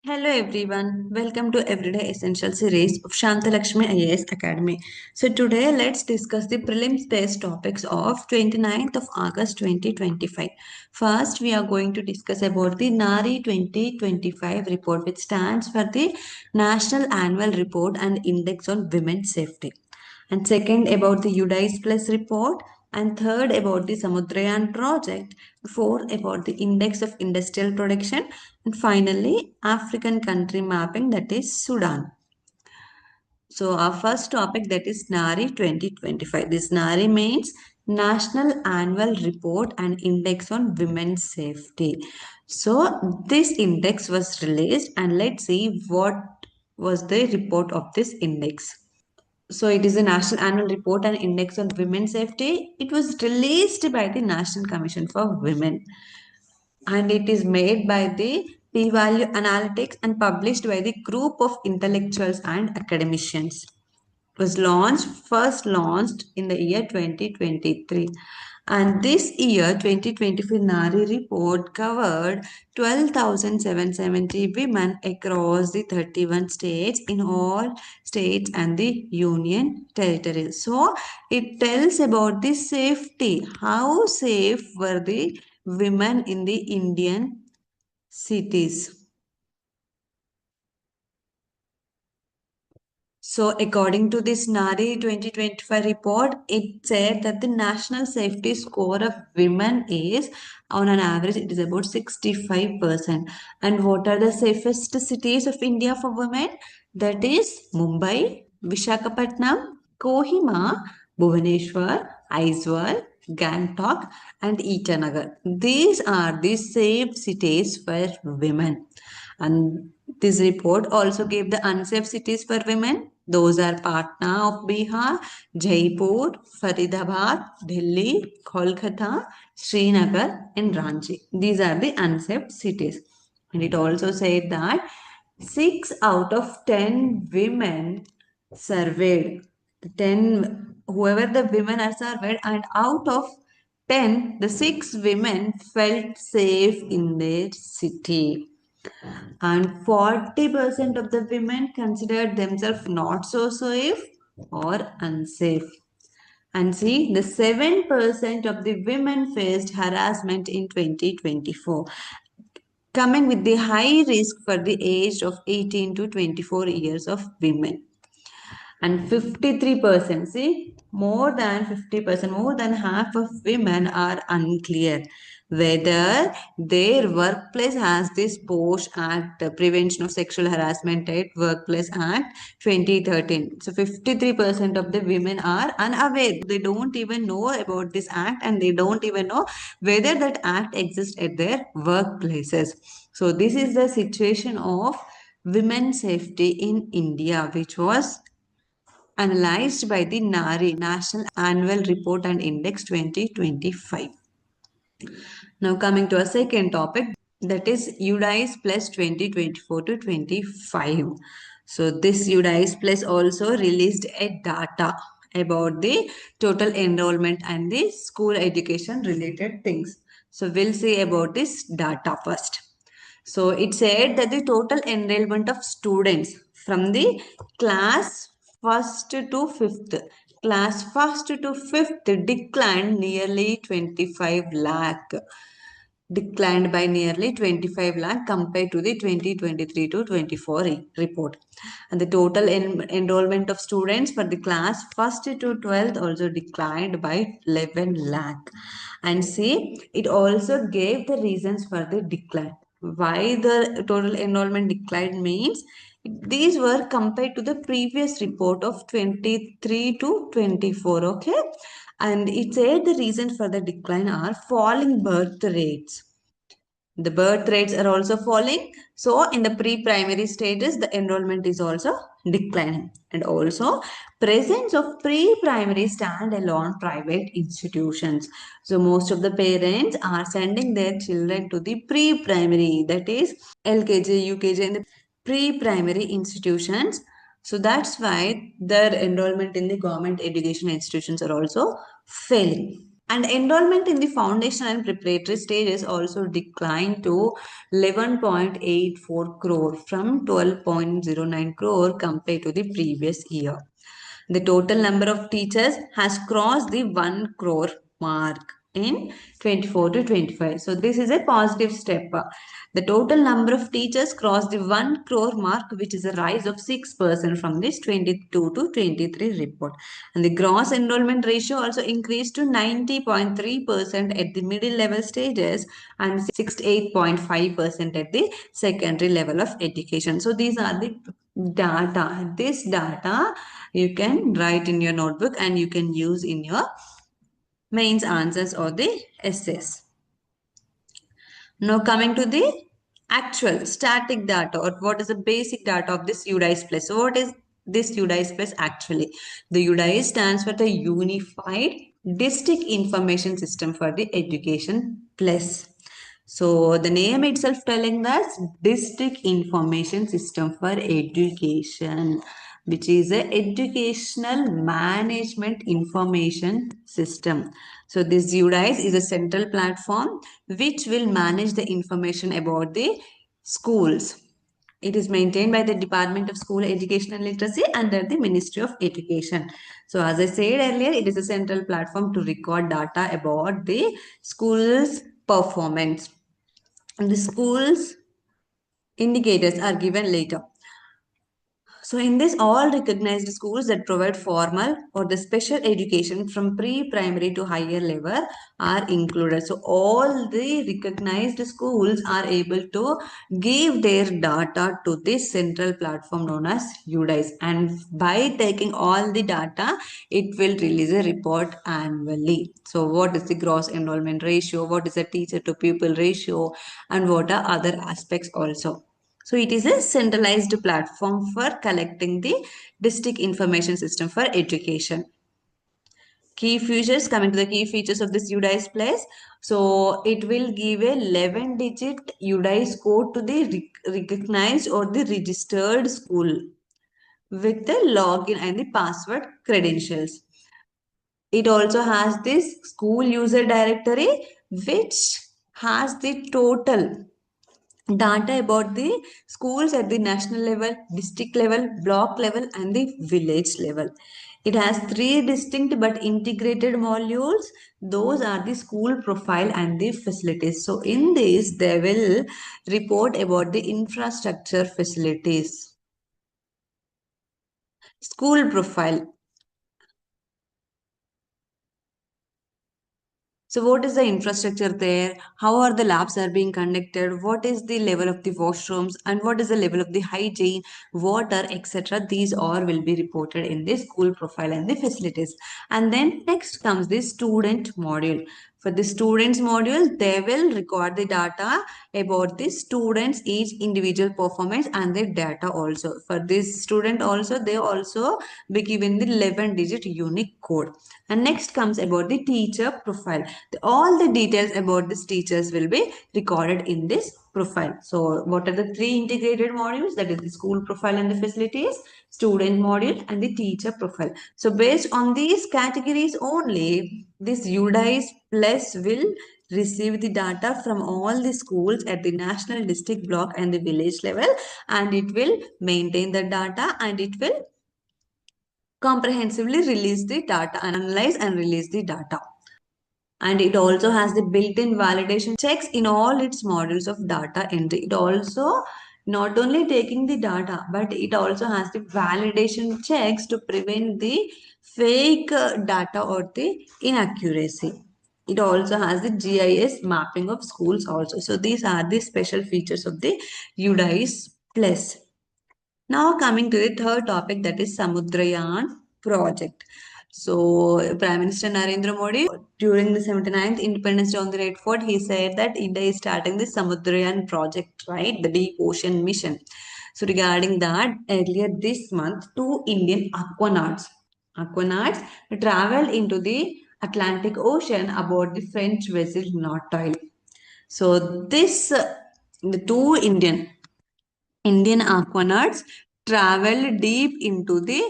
Hello everyone, welcome to Everyday Essential series of Shantha Lakshmi IAS Academy. So today let's discuss the prelims based topics of 29th of August 2025. First we are going to discuss about the NARI 2025 report, which stands for the National Annual Report and Index on Women's Safety. And second about the UDICE Plus report, and third about the Samudrayan project, fourth about the index of industrial production, and finally African country mapping, that is Sudan. So our first topic, that is NARI 2025. This NARI means National Annual Report and Index on Women's Safety. So this index was released, and let's see what was the report of this index. So it is a National Annual Report and Index on Women's Safety. It was released by the National Commission for Women, and it is made by the P-Value Analytics and published by the group of intellectuals and academicians. It was first launched in the year 2023. And this year, 2024 NARI report covered 12,770 women across the 31 states, in all states and the union territories. So, it tells about the safety. How safe were the women in the Indian cities? So, according to this NARI 2025 report, it said that the national safety score of women is, on an average, it is about 65%. And what are the safest cities of India for women? That is Mumbai, Vishakhapatnam, Kohima, Bhubaneswar, Aizawl, Gangtok, and Itanagar. These are the safe cities for women. And this report also gave the unsafe cities for women. Those are Patna of Bihar, Jaipur, Faridabad, Delhi, Kolkata, Srinagar, and Ranchi. These are the unsafe cities. And it also said that 6 out of 10 women surveyed, 10, whoever the women are surveyed, and out of 10, the 6 women felt safe in their city, and 40% of the women considered themselves not so safe or unsafe. And see, the 7% of the women faced harassment in 2024, coming with the high risk for the age of 18 to 24 years of women. And 53%, see, more than 50%, more than half of women are unclear whether their workplace has this POSH Act, Prevention of Sexual Harassment at Workplace Act 2013. So 53% of the women are unaware. They don't even know about this act, and they don't even know whether that act exists at their workplaces. So this is the situation of women's safety in India, which was analyzed by the NARI, National Annual Report and Index 2025. Now coming to a second topic, that is UDICE Plus 2024 to 25. So this UDICE Plus also released a data about the total enrollment and the school education related things. So we'll see about this data first. So it said that the total enrollment of students from the class first to fifth, declined nearly 25 lakh, declined by nearly 25 lakh compared to the 2023 to 24 report. And the total enrollment of students for the class 1st to 12th also declined by 11 lakh. And see, it also gave the reasons for the decline. Why the total enrollment decline means, these were compared to the previous report of 23 to 24, okay? And it said the reasons for the decline are falling birth rates. The birth rates are also falling. So in the pre-primary stages, the enrollment is also declining. And also presence of pre-primary standalone private institutions. So most of the parents are sending their children to the pre-primary, that is LKG, UKG, and the pre-primary institutions. So that's why their enrollment in the government education institutions are also failing. And enrollment in the foundation and preparatory stages also declined to 11.84 crore from 12.09 crore compared to the previous year. The total number of teachers has crossed the 1 crore mark in 24 to 25. So this is a positive step. The total number of teachers crossed the 1 crore mark, which is a rise of 6% from this 22 to 23 report. And the gross enrollment ratio also increased to 90.3% at the middle level stages and 68.5% at the secondary level of education. So these are the data. This data you can write in your notebook and you can use in your mains answers or the essays. Now coming to the actual static data, or what is the basic data of this UDICE Plus. So what is this UDICE Plus actually? The UDICE stands for the Unified District Information System for the Education Plus. So the name itself telling us District Information System for Education, which is a educational management information system. So this UDICE is a central platform which will manage the information about the schools. It is maintained by the Department of School Education and Literacy under the Ministry of Education. So as I said earlier, it is a central platform to record data about the school's performance. And the school's indicators are given later. So in this, all recognized schools that provide formal or the special education from pre-primary to higher level are included. So all the recognized schools are able to give their data to this central platform known as UDICE. And by taking all the data, it will release a report annually. So what is the gross enrollment ratio? What is the teacher to pupil ratio? And what are other aspects also? So it is a centralized platform for collecting the district information system for education. Key features, coming to the key features of this UDICE Plus. So it will give a 11-digit UDICE code to the recognized or the registered school with the login and the password credentials. It also has this school user directory which has the total data about the schools at the national level, district level, block level, and the village level. It has three distinct but integrated modules. Those are the school profile and the facilities. So in this, they will report about the infrastructure facilities. School profile. So what is the infrastructure there? How are the labs are being conducted? What is the level of the washrooms and what is the level of the hygiene, water, etc. These all will be reported in the school profile and the facilities. And then next comes the student module. For the students module, they will record the data about the students, each individual performance and the data also. For this student also, they also be given the 11-digit unique code. And next comes about the teacher profile. All the details about these teachers will be recorded in this profile. So what are the three integrated modules? That is the school profile and the facilities, student module and the teacher profile. So based on these categories only, this UDICE Plus will receive the data from all the schools at the national, district, block and the village level, and it will maintain the data and it will comprehensively release the data, analyze and release the data. And it also has the built-in validation checks in all its modules of data entry. It also not only taking the data, but it also has the validation checks to prevent the fake data or the inaccuracy. It also has the GIS mapping of schools also. So these are the special features of the UDICE Plus. Now coming to the third topic, that is Samudrayan project. So Prime Minister Narendra Modi during the 79th Independence Day on the Red Fort, he said that India is starting the Samudrayan project, right? The deep ocean mission. So regarding that, earlier this month, two Indian aquanauts traveled into the Atlantic Ocean aboard the French vessel Nautil. So the two Indian aquanauts traveled deep into the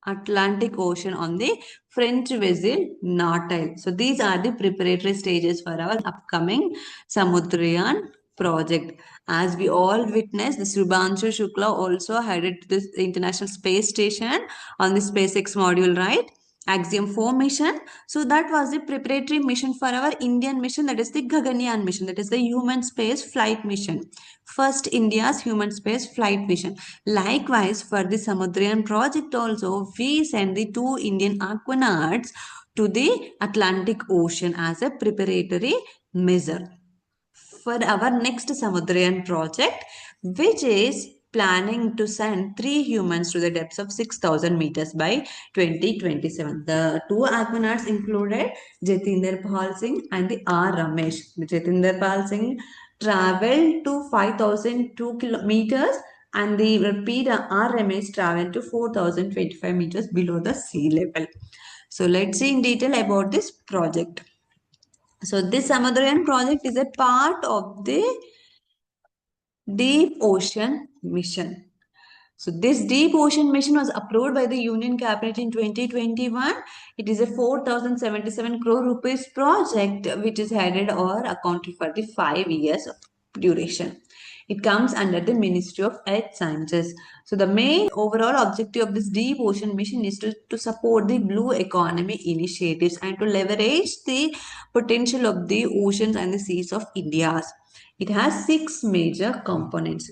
Atlantic Ocean on the French vessel Nautile. So these are the preparatory stages for our upcoming Samudrayan project. As we all witnessed, the Subhanshu Shukla also headed to the International Space Station on the SpaceX module, right? Axiom 4 mission. So that was the preparatory mission for our Indian mission, that is the Gaganyaan mission, that is the human space flight mission. First India's human space flight mission. Likewise, for the Samudrayan project also, we sent the two Indian aquanauts to the Atlantic Ocean as a preparatory measure for our next Samudrayan project, which is planning to send three humans to the depths of 6,000 meters by 2027. The two aquanauts included Jatinder Pal Singh and the R. Ramesh. Jatinder Pal Singh traveled to 5,002 kilometers and the repeat R. Ramesh traveled to 4,025 meters below the sea level. So let's see in detail about this project. So this Samudrayan project is a part of the Deep Ocean Mission. So this Deep Ocean Mission was approved by the Union Cabinet in 2021. It is a 4,077 crore rupees project which is headed or accounted for the 5 years of duration. It comes under the Ministry of Earth Sciences. So the main overall objective of this Deep Ocean Mission is to support the blue economy initiatives and to leverage the potential of the oceans and the seas of India. It has 6 major components.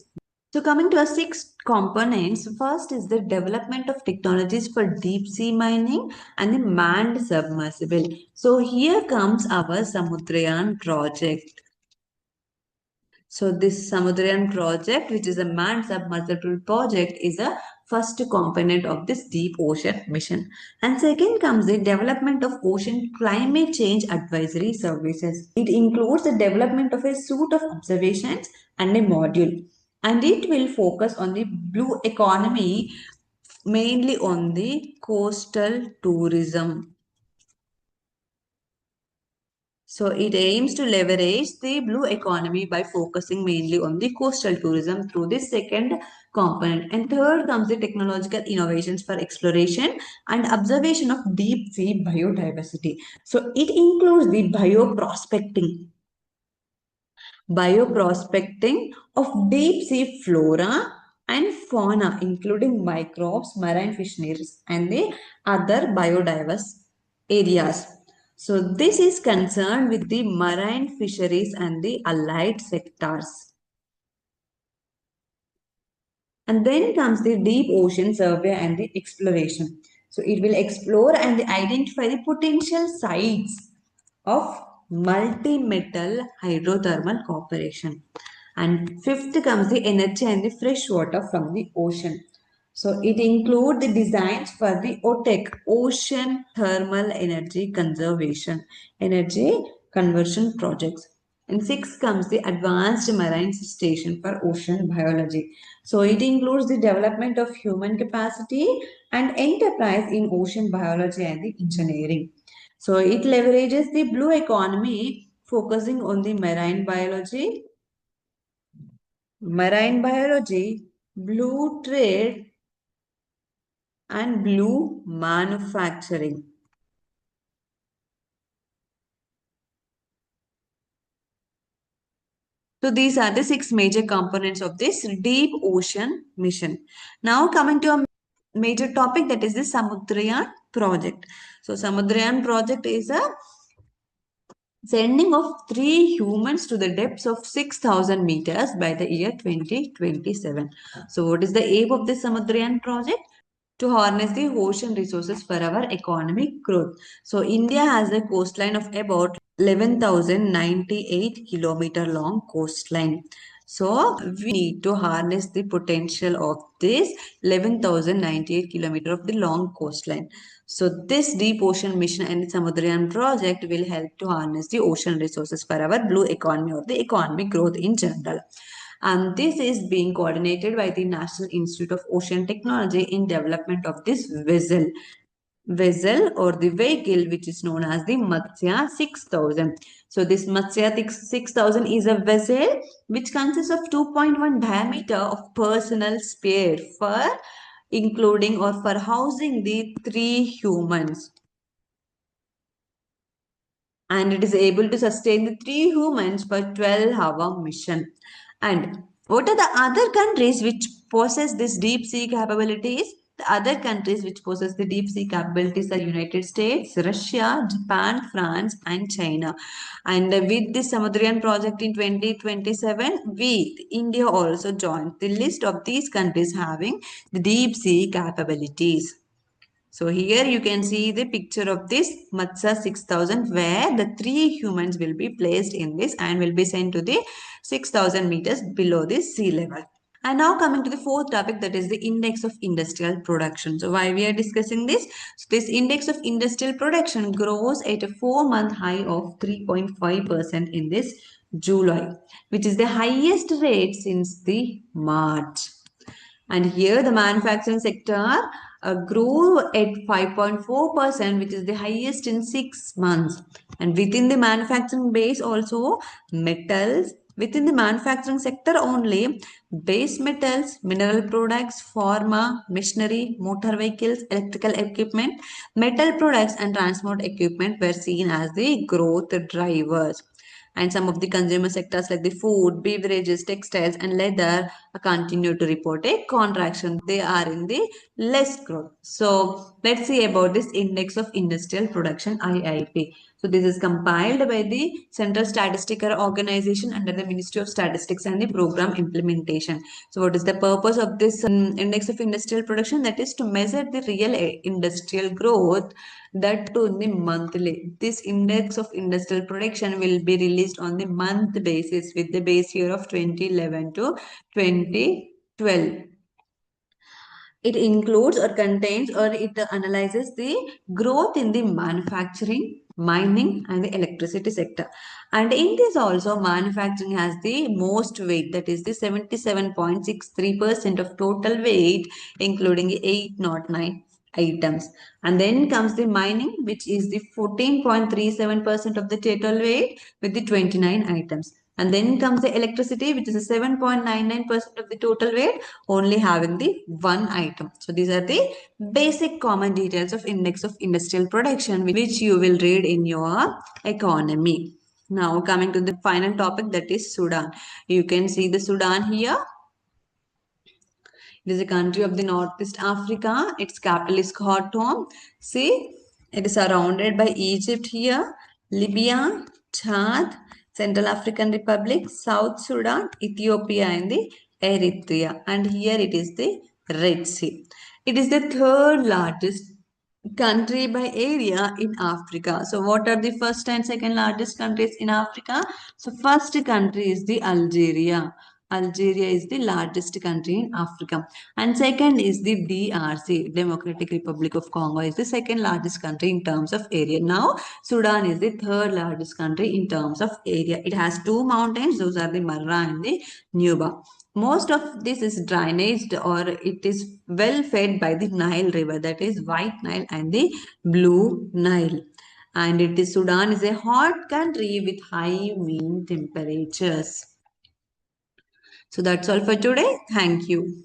So coming to our 6 components, first is the development of technologies for deep sea mining and the manned submersible. So here comes our Samudrayan project. So this Samudrayan project, which is a manned submersible project, is a first component of this deep ocean mission. And second comes the development of ocean climate change advisory services. It includes the development of a suite of observations and a module. And it will focus on the blue economy, mainly on the coastal tourism. So it aims to leverage the blue economy by focusing mainly on the coastal tourism through this second component. And third comes the technological innovations for exploration and observation of deep sea biodiversity. So it includes the bioprospecting of deep sea flora and fauna, including microbes, marine fisheries, and the other biodiverse areas. So this is concerned with the marine fisheries and the allied sectors. And then comes the deep ocean survey and the exploration. So it will explore and identify the potential sites of multi-metal hydrothermal cooperation. And fifth comes the energy and the fresh water from the ocean. So it includes the designs for the OTEC, Ocean Thermal Energy Conservation, Energy Conversion Projects. And sixth comes the Advanced Marine Station for Ocean Biology. So it includes the development of human capacity and enterprise in ocean biology and the engineering. So it leverages the blue economy, focusing on the marine biology, blue trade, and blue manufacturing. So these are the 6 major components of this deep ocean mission. Now coming to a major topic, that is the Samudrayan project. So Samudrayan project is a sending of 3 humans to the depths of 6,000 meters by the year 2027. So what is the aim of this Samudrayan project? To harness the ocean resources for our economic growth. So India has a coastline of about 11,098 kilometer long coastline. So we need to harness the potential of this 11,098 kilometer of the long coastline. So this deep ocean mission and Samudrayan project will help to harness the ocean resources for our blue economy or the economic growth in general. And this is being coordinated by the National Institute of Ocean Technology in development of this vessel or the vehicle, which is known as the Matsya 6000. So this Matsya 6000 is a vessel which consists of 2.1 diameter of personal spare for including or for housing the 3 humans. And it is able to sustain the 3 humans for 12-hour mission. And what are the other countries which possess this deep sea capabilities? The other countries which possess the deep sea capabilities are United States, Russia, Japan, France, and China. And with this Samudrian project in 2027, India also joined the list of these countries having the deep sea capabilities. So here you can see the picture of this Matsa 6000 where the 3 humans will be placed in this and will be sent to the 6000 meters below the sea level. And now coming to the fourth topic, that is the index of industrial production. So why we are discussing this? So this index of industrial production grows at a 4-month high of 3.5% in this July, which is the highest rate since the March. And here the manufacturing sector grew at 5.4%, which is the highest in 6 months. And within the manufacturing base also, metals, within the manufacturing sector only, base metals, mineral products, pharma, machinery, motor vehicles, electrical equipment, metal products and transport equipment were seen as the growth drivers. And some of the consumer sectors like the food, beverages, textiles, and leather continue to report a contraction. They are in the less growth. So let's see about this index of industrial production IIP. So this is compiled by the Central Statistical Organization under the Ministry of Statistics and the program implementation. So what is the purpose of this index of industrial production? That is to measure the real industrial growth, that too in the monthly. This index of industrial production will be released on the month basis with the base year of 2011 to 2012. It includes or contains or it analyzes the growth in the manufacturing, mining, and the electricity sector. And in this also, manufacturing has the most weight, that is the 77.63% of total weight, including 809 items. And then comes the mining, which is the 14.37% of the total weight with the 29 items. And then comes the electricity, which is 7.99% of the total weight, only having the one item. So these are the basic common details of index of industrial production, which you will read in your economy. Now coming to the final topic, that is Sudan. You can see the Sudan here. It is a country of the Northeast Africa. Its capital is Khartoum. See, it is surrounded by Egypt here, Libya, Chad, Central African Republic, South Sudan, Ethiopia, and the Eritrea. And here it is the Red Sea. It is the third largest country by area in Africa. So what are the first and second largest countries in Africa? So first country is the Algeria. Algeria is the largest country in Africa. And second is the DRC, Democratic Republic of Congo, is the second largest country in terms of area. Now, Sudan is the third largest country in terms of area. It has two mountains. Those are the Marra and the Nuba. Most of this is drainaged or it is well fed by the Nile River, that is White Nile and the Blue Nile. And it is Sudan is a hot country with high mean temperatures. So that's all for today. Thank you.